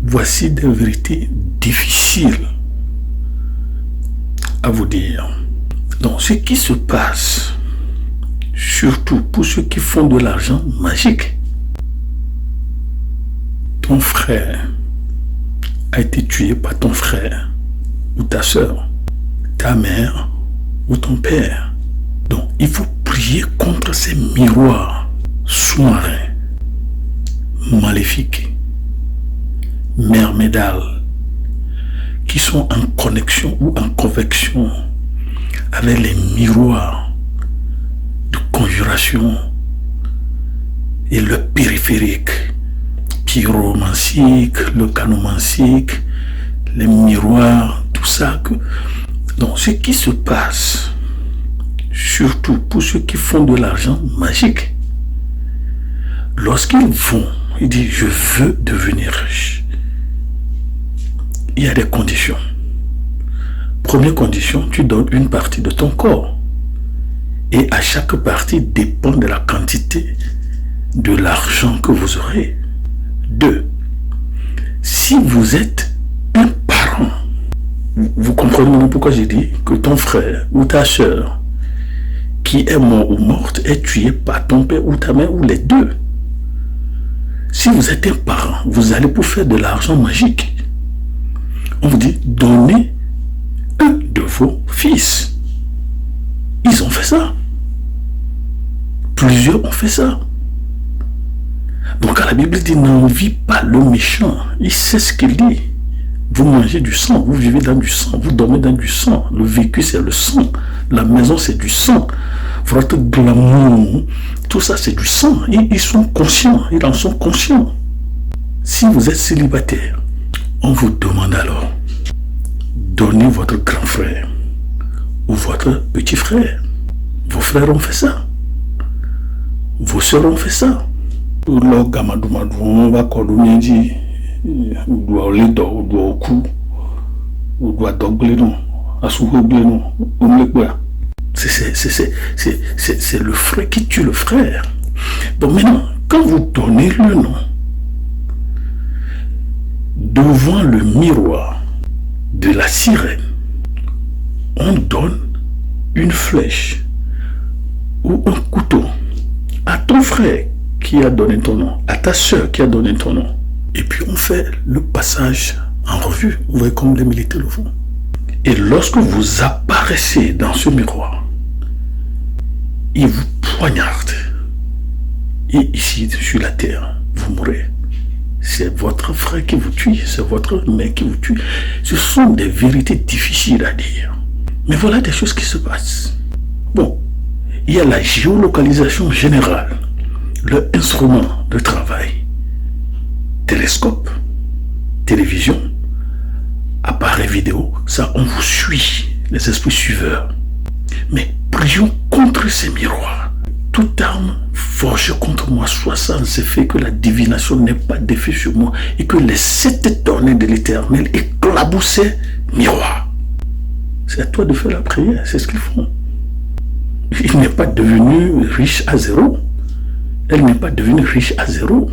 Voici des vérités difficiles à vous dire. Donc, ce qui se passe, surtout pour ceux qui font de l'argent magique, ton frère a été tué par ton frère ou ta soeur, ta mère ou ton père. Donc, il faut prier contre ces miroirs sous-marins, maléfiques, myrmédales, qui sont en connexion ou en convection avec les miroirs de conjuration et le périphérique, pyromancique, le canomancique, les miroirs, tout ça. Donc, ce qui se passe, surtout pour ceux qui font de l'argent magique, lorsqu'ils vont, ils disent « je veux devenir riche », il y a des conditions. Première condition, tu donnes une partie de ton corps. Et à chaque partie dépend de la quantité de l'argent que vous aurez. 2. Si vous êtes un parent, vous comprenez pourquoi j'ai dit que ton frère ou ta soeur qui est mort ou morte est tué par ton père ou ta mère ou les deux. Si vous êtes un parent, vous allez pour faire de l'argent magique. On vous dit, donnez un de vos fils. Ils ont fait ça. Plusieurs ont fait ça. Donc la Bible dit, n'envie pas le méchant. Il sait ce qu'il dit. Vous mangez du sang, vous vivez dans du sang, vous dormez dans du sang. Le véhicule, c'est le sang. La maison, c'est du sang. Votre glamour, tout ça, c'est du sang. Ils sont conscients, ils en sont conscients. Si vous êtes célibataire, on vous demande alors, donnez votre grand frère ou votre petit frère. Vos frères ont fait ça. Vos soeurs ont fait ça. On va dit, on doit aller dans on doit au cou, on doit doubler non, à soulever non, on le quoi. C'est le frère qui tue le frère. Bon, maintenant, quand vous donnez le nom devant le miroir de la sirène, on donne une flèche ou un couteau à ton frère qui a donné ton nom, à ta soeur qui a donné ton nom. Et puis on fait le passage en revue. Vous voyez comme les militaires le font. Et lorsque vous apparaissez dans ce miroir, il vous poignarde. Et ici, sur la terre, vous mourrez. C'est votre frère qui vous tue, c'est votre mère qui vous tue. Ce sont des vérités difficiles à dire. Mais voilà des choses qui se passent. Bon, il y a la géolocalisation générale, le instrument de travail, télescope, télévision, appareil vidéo, ça on vous suit, les esprits suiveurs. Mais prions contre ces miroirs. Toute arme forgée contre moi soit sans effet, que la divination n'ait pas d'effet sur moi et que les 7 tonnées de l'Éternel éclaboussent ces miroirs. C'est à toi de faire la prière, c'est ce qu'ils font. Il n'est pas devenu riche à zéro. Elle n'est pas devenue riche à zéro.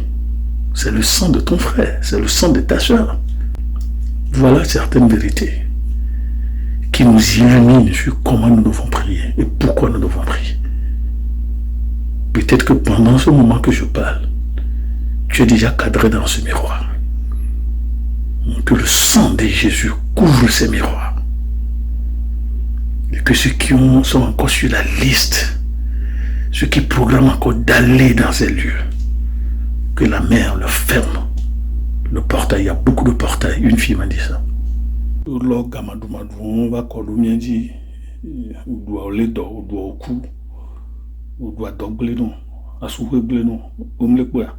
C'est le sang de ton frère, c'est le sang de ta soeur. Voilà certaines vérités qui nous illuminent sur comment nous devons prier et pourquoi nous devons prier. Peut-être que pendant ce moment que je parle, tu es déjà cadré dans ce miroir. Que le sang de Jésus couvre ces miroirs. Et que ceux qui sont encore sur la liste, ceux qui programment encore d'aller dans ces lieux, que la mer le ferme. Le portail, il y a beaucoup de portails. Une fille m'a dit ça. On va dit, on doit aller dans, on doit au cou, on doit doubler non, à soulever non, on me le quoi.